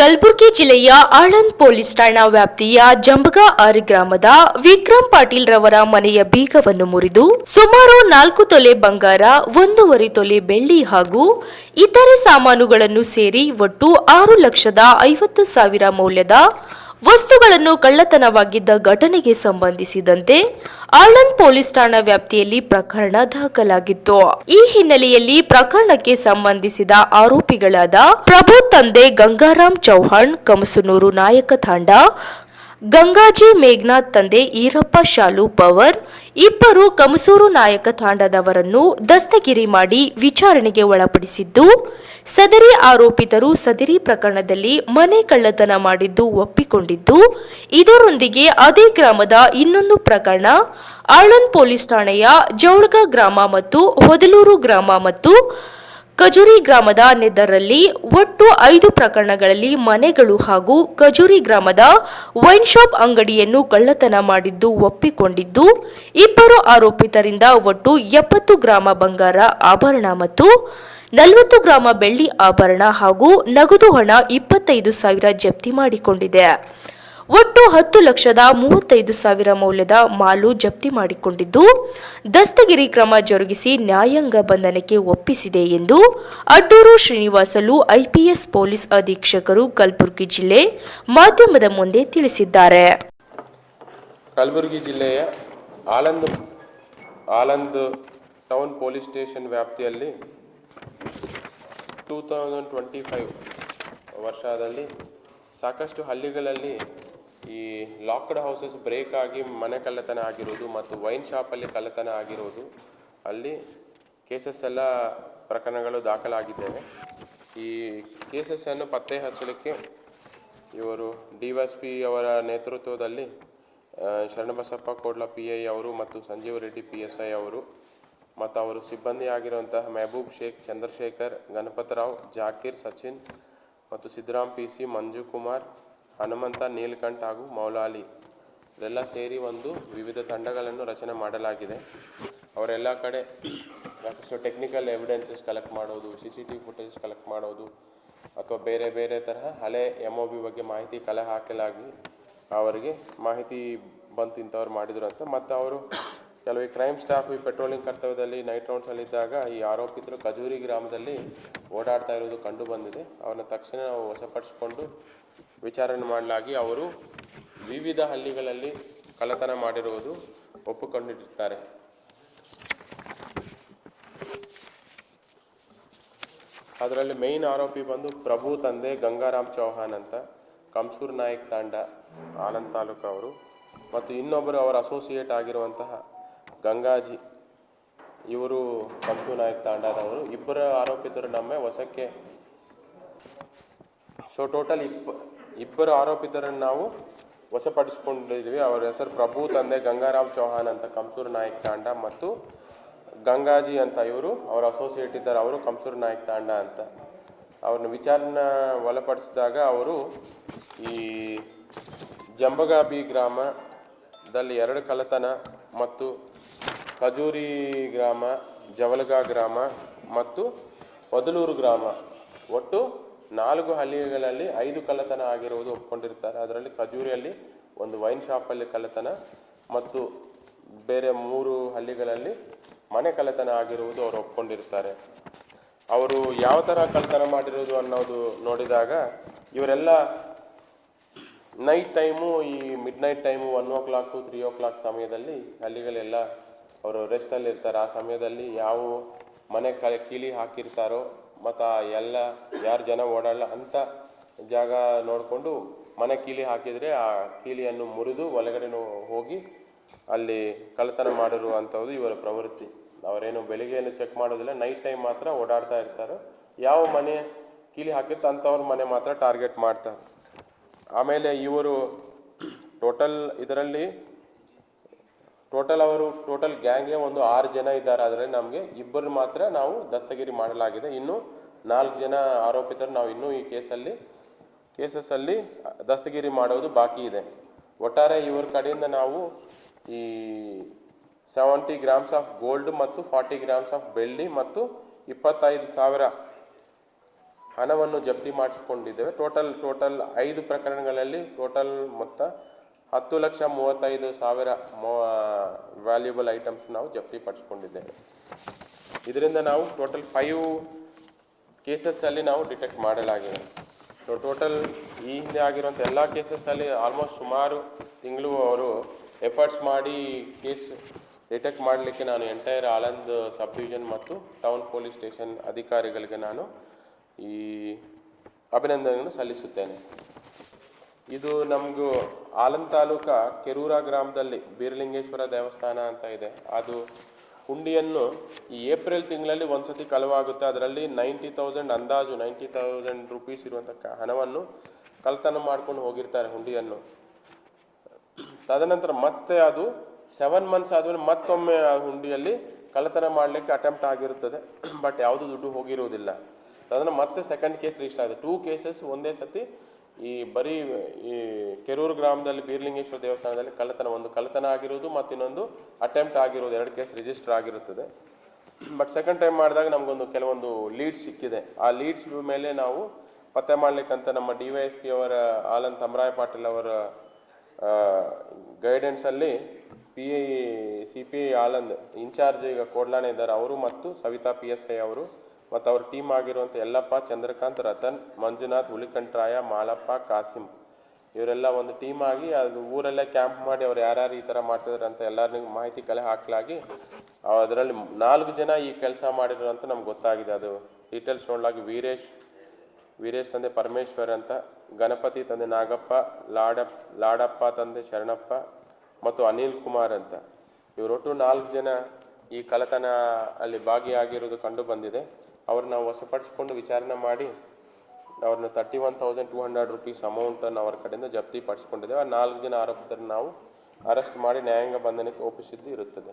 ಕಲಬುರಗಿ ಜಿಲ್ಲೆಯ ಆಳಂದ್ ಪೊಲೀಸ್ ಠಾಣಾ ವ್ಯಾಪ್ತಿಯ ಜಂಬಗ ಆರ್ ಗ್ರಾಮದ ವಿಕ್ರಮ್ ಪಾಟೀಲ್ ರವರ ಮನೆಯ ಬೀಗವನ್ನು ಮುರಿದು ಸುಮಾರು 4 ತೊಲೆ ಬಂಗಾರ 1.5 ತೊಲೆ ಬೆಳ್ಳಿ ಹಾಗೂ ಇತರೆ ಸಾಮಾನುಗಳನ್ನು ಸೇರಿ ಒಟ್ಟು 6,50,000 ಮೌಲ್ಯದ ವಸ್ತುಗಳನ್ನು ಕಳ್ಳತನವಾಗಿದ್ದ ಘಟನೆಗೆ ಸಂಬಂಧಿಸಿದಂತೆ ಆಳಂದ್ ಪೊಲೀಸ್ ಠಾಣಾ ವ್ಯಾಪ್ತಿಯಲ್ಲಿ ಪ್ರಕರಣ ದಾಖಲಾಗಿತ್ತು. ಈ ಹಿನ್ನೆಲೆಯಲ್ಲಿ ಪ್ರಕರಣಕ್ಕೆ ಸಂಬಂಧಿಸಿದ ಆರೋಪಿಗಳಾದ ಪ್ರಭು ತಂದೆ ಗಂಗಾರಾಮ್ ಚೌಹಾಣ್ ಕಮಸನೂರು ನಾಯಕ ತಾಂಡ, ಗಂಗಾಜಿ ಮೇಘನಾಥ್ ತಂದೆ ಈರಪ್ಪ ಶಾಲು ಪವರ್ ಇಬ್ಬರು ಕಮಸೂರು ನಾಯಕ ತಾಂಡದವರನ್ನು ದಸ್ತಗಿರಿ ಮಾಡಿ ವಿಚಾರಣೆಗೆ ಒಳಪಡಿಸಿದ್ದು, ಸದರಿ ಆರೋಪಿತರು ಸದರಿ ಪ್ರಕರಣದಲ್ಲಿ ಮನೆ ಕಳ್ಳತನ ಮಾಡಿದ್ದು ಒಪ್ಪಿಕೊಂಡಿದ್ದು, ಇದರೊಂದಿಗೆ ಅದೇ ಗ್ರಾಮದ ಇನ್ನೊಂದು ಪ್ರಕರಣ ಆಳಂದ್ ಪೊಲೀಸ್ ಠಾಣೆಯ ಜೌಳಗ ಗ್ರಾಮ ಮತ್ತು ಹೊದಲೂರು ಗ್ರಾಮ ಮತ್ತು ಕಜೂರಿ ಗ್ರಾಮದ ನೆದರಲ್ಲಿ ಒಟ್ಟು 5 ಪ್ರಕರಣಗಳಲ್ಲಿ ಮನೆಗಳು ಹಾಗೂ ಕಜೂರಿ ಗ್ರಾಮದ ವೈನ್ ಶಾಪ್ ಅಂಗಡಿಯನ್ನು ಕಳ್ಳತನ ಮಾಡಿದ್ದು ಒಪ್ಪಿಕೊಂಡಿದ್ದು, ಇಬ್ಬರು ಆರೋಪಿತರಿಂದ ಒಟ್ಟು 70 ಗ್ರಾಮ ಬಂಗಾರ ಆಭರಣ ಮತ್ತು 40 ಗ್ರಾಮ ಬೆಳ್ಳಿ ಆಭರಣ ಹಾಗೂ ನಗದು ಹಣ 25,000 ಜಪ್ತಿ ಮಾಡಿಕೊಂಡಿದೆ. ಒಟ್ಟು 10,35,000 ಮೌಲ್ಯದ ಮಾಲು ಜಪ್ತಿ ಮಾಡಿಕೊಂಡಿದ್ದು, ದಸ್ತಗಿರಿ ಕ್ರಮ ಜರುಗಿಸಿ ನ್ಯಾಯಾಂಗ ಬಂಧನಕ್ಕೆ ಒಪ್ಪಿಸಿದೆ ಎಂದು ಅಡ್ಡೂರು ಶ್ರೀನಿವಾಸಲು ಐಪಿಎಸ್ ಪೊಲೀಸ್ ಅಧೀಕ್ಷಕರು ಕಲಬುರಗಿ ಜಿಲ್ಲೆ ಮಾಧ್ಯಮದ ಮುಂದೆ ತಿಳಿಸಿದ್ದಾರೆ. ಕಲಬುರಗಿ ಜಿಲ್ಲೆಯ ಆಳಂದ್ ಟೌನ್ ಪೊಲೀಸ್ ಸ್ಟೇಷನ್ ವ್ಯಾಪ್ತಿಯಲ್ಲಿ 2025 ವರ್ಷದಲ್ಲಿ ಸಾಕಷ್ಟು ಹಳ್ಳಿಗಳಲ್ಲಿ ಈ ಲಾಕ್ಡ್ ಹೌಸಸ್ ಬ್ರೇಕ್ ಆಗಿ ಮನೆ ಕಳ್ಳತನ ಆಗಿರೋದು ಮತ್ತು ವೈನ್ ಶಾಪಲ್ಲಿ ಕಳ್ಳತನ ಆಗಿರೋದು, ಅಲ್ಲಿ ಕೇಸಸ್ ಎಲ್ಲ ಪ್ರಕರಣಗಳು ದಾಖಲಾಗಿದ್ದೇವೆ. ಈ ಕೇಸಸ್ಸನ್ನು ಪತ್ತೆ ಹಚ್ಚಲಿಕ್ಕೆ ಇವರು DSP ಅವರ ನೇತೃತ್ವದಲ್ಲಿ ಶರಣಬಸಪ್ಪ ಕೋಡ್ಲ PI ಅವರು ಮತ್ತು ಸಂಜೀವ್ ರೆಡ್ಡಿ PSI ಅವರು ಮತ್ತು ಅವರು ಸಿಬ್ಬಂದಿ ಆಗಿರುವಂತಹ ಮೆಹಬೂಬ್ ಶೇಖ್, ಚಂದ್ರಶೇಖರ್, ಗಣಪತರಾವ್, ಜಾಕೀರ್, ಸಚಿನ್ ಮತ್ತು ಸಿದ್ದರಾಮ್ PC, ಮಂಜು ಕುಮಾರ್, ಹನುಮಂತ, ನೀಲಕಂಠ ಹಾಗೂ ಮೌಲಾಲಿ ಇದೆಲ್ಲ ಸೇರಿ ಒಂದು ವಿವಿಧ ತಂಡಗಳನ್ನು ರಚನೆ ಮಾಡಲಾಗಿದೆ. ಅವರೆಲ್ಲ ಕಡೆ ಸಾಕಷ್ಟು ಟೆಕ್ನಿಕಲ್ ಎವಿಡೆನ್ಸಸ್ ಕಲೆಕ್ಟ್ ಮಾಡೋದು, CCTV ಫುಟೇಜ್ ಕಲೆಕ್ಟ್ ಮಾಡೋದು ಅಥವಾ ಬೇರೆ ಬೇರೆ ತರಹ ಹಳೆ MOB ಬಗ್ಗೆ ಮಾಹಿತಿ ಕಲೆ ಹಾಕಲಾಗಿ ಅವರಿಗೆ ಮಾಹಿತಿ ಬಂತು ಇಂಥವ್ರು ಮಾಡಿದ್ರು ಅಂತ. ಮತ್ತು ಅವರು ಕೆಲವು ಕ್ರೈಮ್ ಸ್ಟಾಫ್ ಈ ಪೆಟ್ರೋಲಿಂಗ್ ಕರ್ತವ್ಯದಲ್ಲಿ ನೈಟ್ ರೌಂಡ್ಸಲ್ಲಿದ್ದಾಗ ಈ ಆರೋಪಿತರು ಕಜೂರಿ ಗ್ರಾಮದಲ್ಲಿ ಓಡಾಡ್ತಾ ಇರೋದು ಕಂಡು ಬಂದಿದೆ. ಅವ್ರನ್ನ ತಕ್ಷಣ ನಾವು ವಶಪಡಿಸಿಕೊಂಡು ವಿಚಾರಣೆ ಮಾಡಲಾಗಿ ಅವರು ವಿವಿಧ ಹಳ್ಳಿಗಳಲ್ಲಿ ಕಳ್ಳತನ ಮಾಡಿರುವುದು ಒಪ್ಪಿಕೊಂಡಿರುತ್ತಾರೆ. ಅದರಲ್ಲಿ ಮೇಯ್ನ್ ಆರೋಪಿ ಬಂದು ಪ್ರಭು ತಂದೆ ಗಂಗಾರಾಮ್ ಚೌಹಾಣ್ ಅಂತ, ಕಮಸೂರ್ ನಾಯಕ್ ತಾಂಡ, ಆಳಂದ್ ತಾಲೂಕು ಅವರು, ಮತ್ತು ಇನ್ನೊಬ್ಬರು ಅವರ ಅಸೋಸಿಯೇಟ್ ಆಗಿರುವಂತಹ ಗಂಗಾಜಿ, ಇವರು ಕಮಸೂರ್ ನಾಯಕ್ ತಾಂಡದವರು. ಇಬ್ಬರ ಆರೋಪಿತರು ನಮ್ಮ ವಶಕ್ಕೆ. ಸೊ ಟೋಟಲ್ ಇಬ್ಬರು ಆರೋಪಿತರನ್ನು ನಾವು ವಶಪಡಿಸಿಕೊಂಡಿದ್ದೀವಿ. ಅವರ ಹೆಸರು ಪ್ರಭು ತಂದೆ ಗಂಗಾರಾಮ್ ಚೌಹಾಣ್ ಅಂತ, ಕಮಸೂರ್ ನಾಯಕ್ ತಾಂಡ, ಮತ್ತು ಗಂಗಾಜಿ ಅಂತ ಇವರು ಅವರ ಅಸೋಸಿಯೇಟ್ ಇದ್ದಾರೆ, ಅವರು ಕಮಸೂರ್ ನಾಯಕ್ ತಾಂಡ ಅಂತ. ಅವ್ರನ್ನ ವಿಚಾರಣೆ ಒಳಪಡಿಸಿದಾಗ ಅವರು ಈ ಜಂಬಗಾಬಿ ಗ್ರಾಮದಲ್ಲಿ 2 ಕಳ್ಳತನ ಮತ್ತು ಕಜೂರಿ ಗ್ರಾಮ, ಜವಲಗ ಗ್ರಾಮ ಮತ್ತು ಹೊದಲೂರು ಗ್ರಾಮ ಒಟ್ಟು 4 ಹಳ್ಳಿಗಳಲ್ಲಿ 5 ಕಳ್ಳತನ ಆಗಿರುವುದು ಒಪ್ಕೊಂಡಿರ್ತಾರೆ. ಅದರಲ್ಲಿ ಕಜೂರಿಯಲ್ಲಿ ಒಂದು ವೈನ್ ಶಾಪಲ್ಲಿ ಕಳ್ಳತನ ಮತ್ತು ಬೇರೆ 3 ಹಳ್ಳಿಗಳಲ್ಲಿ ಮನೆ ಕಳ್ಳತನ ಆಗಿರುವುದು ಅವರು ಒಪ್ಕೊಂಡಿರ್ತಾರೆ. ಅವರು ಯಾವ ಥರ ಕಳ್ಳತನ ಮಾಡಿರೋದು ಅನ್ನೋದು ನೋಡಿದಾಗ ಇವರೆಲ್ಲ ನೈಟ್ ಟೈಮು, ಈ mid night time 1 o'clock 3 o'clock ಸಮಯದಲ್ಲಿ ಹಳ್ಳಿಗಳೆಲ್ಲ ಅವರು ರೆಸ್ಟಲ್ಲಿ ಇರ್ತಾರೆ. ಆ ಸಮಯದಲ್ಲಿ ಯಾವ ಮನೆ ಕೀಲಿ ಹಾಕಿರ್ತಾರೋ ಮತ್ತು ಎಲ್ಲ ಯಾರು ಜನ ಓಡಾಡಲ್ಲ ಅಂಥ ಜಾಗ ನೋಡಿಕೊಂಡು ಮನೆ ಕೀಲಿ ಹಾಕಿದರೆ ಆ ಕೀಲಿಯನ್ನು ಮುರಿದು ಒಳಗಡೆ ಹೋಗಿ ಅಲ್ಲಿ ಕಳ್ಳತನ ಮಾಡಿರುವಂಥದ್ದು ಇವರ ಪ್ರವೃತ್ತಿ. ಅವರೇನು ಬೆಳಿಗ್ಗೆಯನ್ನು ಚೆಕ್ ಮಾಡೋದಿಲ್ಲ, ನೈಟ್ ಟೈಮ್ ಮಾತ್ರ ಓಡಾಡ್ತಾ ಇರ್ತಾರೆ. ಯಾವ ಮನೆ ಕೀಲಿ ಹಾಕಿರ್ತಾರೆ ಅಂಥವ್ರ ಮನೆ ಮಾತ್ರ ಟಾರ್ಗೆಟ್ ಮಾಡ್ತಾರೆ. ಆಮೇಲೆ ಇವರು ಟೋಟಲ್ ಗ್ಯಾಂಗ್ಗೆ ಒಂದು 6 ಜನ ಇದ್ದಾರೆ. ಅದರಲ್ಲಿ ನಮಗೆ ಇಬ್ಬರು ಮಾತ್ರ ನಾವು ದಸ್ತಗಿರಿ ಮಾಡಲಾಗಿದೆ. ಇನ್ನು 4 ಜನ ಆರೋಪಿತರು ನಾವು ಇನ್ನೂ ಈ ಕೇಸಸ್ಸಲ್ಲಿ ದಸ್ತಗಿರಿ ಮಾಡೋದು ಬಾಕಿ ಇದೆ. ಒಟ್ಟಾರೆ ಇವರ ಕಡೆಯಿಂದ ನಾವು ಈ 70 grams ಆಫ್ ಗೋಲ್ಡ್ ಮತ್ತು 40 grams ಆಫ್ ಬೆಳ್ಳಿ ಮತ್ತು 25,000 ಹಣವನ್ನು ಜಪ್ತಿ ಮಾಡಿಸ್ಕೊಂಡಿದ್ದೇವೆ. ಟೋಟಲ್ 5 ಪ್ರಕರಣಗಳಲ್ಲಿ ಟೋಟಲ್ ಮೊತ್ತ 10,35,000 ವ್ಯಾಲ್ಯೂಬಲ್ ಐಟಮ್ಸ್ ನಾವು ಜಪ್ತಿ ಪಡಿಸ್ಕೊಂಡಿದ್ದೇವೆ. ಇದರಿಂದ ನಾವು ಟೋಟಲ್ 5 ಕೇಸಸ್ಸಲ್ಲಿ ನಾವು ಡಿಟೆಕ್ಟ್ ಮಾಡಲಾಗಿದೆ. ಟೋಟಲ್ ಈ ಹಿಂದೆ ಆಗಿರುವಂಥ ಎಲ್ಲ ಕೇಸಸ್ಸಲ್ಲಿ ಆಲ್ಮೋಸ್ಟ್ ಸುಮಾರು ತಿಂಗಳು ಅವರು ಎಫರ್ಟ್ಸ್ ಮಾಡಿ ಕೇಸ್ ಡಿಟೆಕ್ಟ್ ಮಾಡಲಿಕ್ಕೆ ನಾನು ಎಂಟೈರ್ ಆಳಂದ್ ಸಬ್ ಡಿವಿಷನ್ ಮತ್ತು ಟೌನ್ ಪೊಲೀಸ್ ಸ್ಟೇಷನ್ ಅಧಿಕಾರಿಗಳಿಗೆ ನಾನು ಈ ಅಭಿನಂದನೆಯನ್ನು ಸಲ್ಲಿಸುತ್ತೇನೆ. ಇದು ನಮಗೂ ಆಳಂದ್ ತಾಲೂಕಾ ಕೆರೂರ ಗ್ರಾಮದಲ್ಲಿ ಬೀರಲಿಂಗೇಶ್ವರ ದೇವಸ್ಥಾನ ಅಂತ ಇದೆ. ಅದು ಹುಂಡಿಯನ್ನು ಈ ಏಪ್ರಿಲ್ ತಿಂಗಳಲ್ಲಿ ಒಂದ್ಸತಿ ಕಳವಾಗುತ್ತೆ. ಅದರಲ್ಲಿ 90,000 ಅಂದಾಜು 90,000 ರೂಪೀಸ್ ಇರುವಂಥ ಹಣವನ್ನು ಕಳ್ತನ ಮಾಡ್ಕೊಂಡು ಹೋಗಿರ್ತಾರೆ ಹುಂಡಿಯನ್ನು. ತದನಂತರ ಮತ್ತೆ ಅದು 7 ಮಂತ್ಸ್ ಆದಮೇಲೆ ಮತ್ತೊಮ್ಮೆ ಆ ಹುಂಡಿಯಲ್ಲಿ ಕಳ್ಳತನ ಮಾಡಲಿಕ್ಕೆ ಅಟೆಂಪ್ಟ್ ಆಗಿರುತ್ತದೆ, ಬಟ್ ಯಾವುದು ದುಡ್ಡು ಹೋಗಿರುವುದಿಲ್ಲ. ತದನ ಮತ್ತೆ ಸೆಕೆಂಡ್ ಕೇಸ್ ರಿಜಿಸ್ಟರ್ ಆಗಿದೆ. 2 ಕೇಸಸ್ ಒಂದೇ ಸತಿ ಈ ಬರೀ ಈ ಕೆರೂರು ಗ್ರಾಮದಲ್ಲಿ ಬೀರಲಿಂಗೇಶ್ವರ ದೇವಸ್ಥಾನದಲ್ಲಿ ಒಂದು ಕಳ್ಳತನ ಆಗಿರೋದು ಮತ್ತು ಇನ್ನೊಂದು ಅಟೆಂಪ್ಟ್ ಆಗಿರೋದು 2 ಕೇಸ್ ರಿಜಿಸ್ಟರ್ ಆಗಿರುತ್ತದೆ. ಬಟ್ ಸೆಕೆಂಡ್ ಟೈಮ್ ಮಾಡಿದಾಗ ನಮಗೊಂದು ಕೆಲವೊಂದು ಲೀಡ್ಸ್ ಸಿಕ್ಕಿದೆ. ಆ ಲೀಡ್ಸ್ ಮೇಲೆ ನಾವು ಪತ್ತೆ ಮಾಡಲಿಕ್ಕಂತ ನಮ್ಮ DYSP ಅವರ ಆಳಂದ್ ತಮರಾಯ ಪಾಟೀಲ್ ಅವರ ಗೈಡೆನ್ಸಲ್ಲಿ PI CPI ಆಳಂದ್ ಇನ್ಚಾರ್ಜ್ ಈಗ ಕೋಡ್ಲಾನೆ ಇದ್ದಾರೆ ಅವರು ಮತ್ತು ಸವಿತಾ PSI ಅವರು ಮತ್ತು ಅವ್ರ ಟೀಮ್ ಆಗಿರುವಂಥ ಯಲ್ಲಪ್ಪ, ಚಂದ್ರಕಾಂತ್, ರತನ್, ಮಂಜುನಾಥ್, ಹುಲಿಕಂಠರಾಯ, ಮಾಲಪ್ಪ, ಕಾಸಿಂ ಇವರೆಲ್ಲ ಒಂದು ಟೀಮ್ ಆಗಿ ಅದು ಊರಲ್ಲೇ ಕ್ಯಾಂಪ್ ಮಾಡಿ ಅವ್ರು ಯಾರ್ಯಾರು ಈ ಥರ ಮಾಡ್ತಿದ್ದಾರೆ ಅಂತ ಎಲ್ಲರಿಗೂ ಮಾಹಿತಿ ಕಲೆ ಹಾಕಲಾಗಿ ಅದರಲ್ಲಿ 4 ಜನ ಈ ಕೆಲಸ ಮಾಡಿದ್ರು ಅಂತ ನಮ್ಗೆ ಗೊತ್ತಾಗಿದೆ. ಅದು ಡೀಟೇಲ್ಸ್ ನೋಡಲಾಗಿ ವೀರೇಶ್ ತಂದೆ ಪರಮೇಶ್ವರ್ ಅಂತ, ಗಣಪತಿ ತಂದೆ ನಾಗಪ್ಪ, ಲಾಡಪ್ಪ ತಂದೆ ಶರಣಪ್ಪ ಮತ್ತು ಅನಿಲ್ ಕುಮಾರ್ ಅಂತ ಇವರೊಟ್ಟು 4 ಜನ ಈ ಕಳ್ಳತನ ಅಲ್ಲಿ ಭಾಗಿಯಾಗಿರೋದು ಕಂಡು ಬಂದಿದೆ. ಅವ್ರನ್ನ ನಾವು ವಶಪಡಿಸಿಕೊಂಡು ವಿಚಾರಣೆ ಮಾಡಿ ಅವ್ರನ್ನ 31,200 ರೂಪೀಸ್ ಅಮೌಂಟನ್ನು ಅವರ ಕಡೆಯಿಂದ ಜಪ್ತಿ ಪಡಿಸ್ಕೊಂಡಿದ್ದೇವೆ. ಆ 4 ಜನ ಆರೋಪಿತರನ್ನು ನಾವು ಅರೆಸ್ಟ್ ಮಾಡಿ ನ್ಯಾಯಾಂಗ ಬಂಧನಕ್ಕೆ ಒಪ್ಪಿಸಿದ್ದು ಇರುತ್ತದೆ.